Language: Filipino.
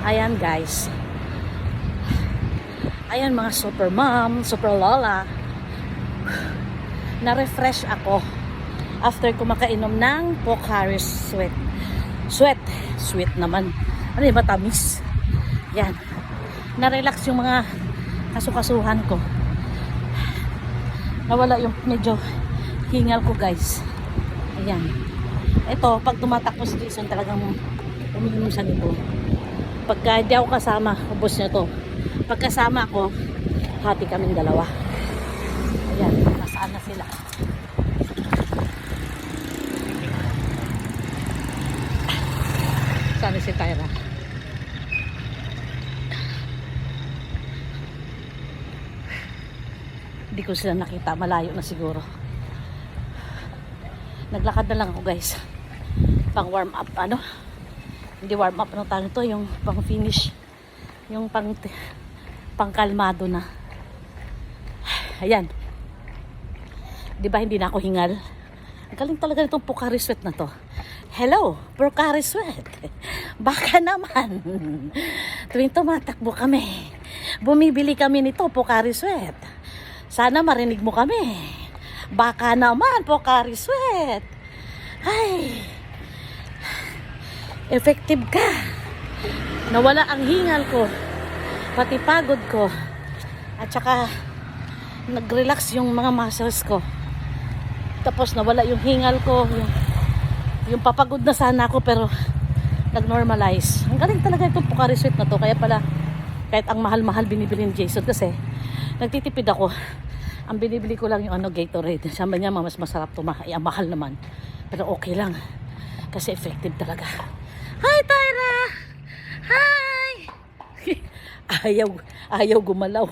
Ayan guys. Ayan mga super mom, super lola. Na-refresh ako after ko makainom ng Pocari Sweat. Sweet naman. Ano yung matamis? Yan. Na-relax yung mga kasukasuhan ko. Nawala yung medyo hingal ko guys. Ayan. Ito, pag tumatakbo si Jason talagang umiinom siya nito. Pagka di ako kasama, ubos niya to. Pag kasama ako, hati kaming dalawa. Ayan, nasaan na sila? Saan si Tyra? Hindi ko sila nakita, malayo na siguro. Naglakad na lang ako guys. Pang warm up, ano? Hindi warm up, ano tawag ito? Yung pang finish. Yung pang kalmado na. Ayan. Di ba hindi na ako hingal? Ang galing talaga nitong Pocari Sweat na to. Hello, Pocari Sweat. Baka naman. Tuwing tumatakbo kami, bumibili kami nito, Pocari Sweat. Sana marinig mo kami. Baka naman, Pocari Sweat. Ay, effective ka. Nawala ang hingal ko, pati pagod ko, at saka nag-relax yung mga muscles ko. Tapos nawala yung hingal ko, yung papagod na sana ako pero nag-normalize. Ang galing talaga itong Pocari Sweat na to. Kaya pala kahit ang mahal-mahal binibili ni Jason kasi nagtitipid ako. Ang binibili ko lang yung Gatorade. Sabi niya mas masarap to, mahal naman. Pero okay lang kasi effective talaga. Hi Tyra! Hi! ayaw gumalaw.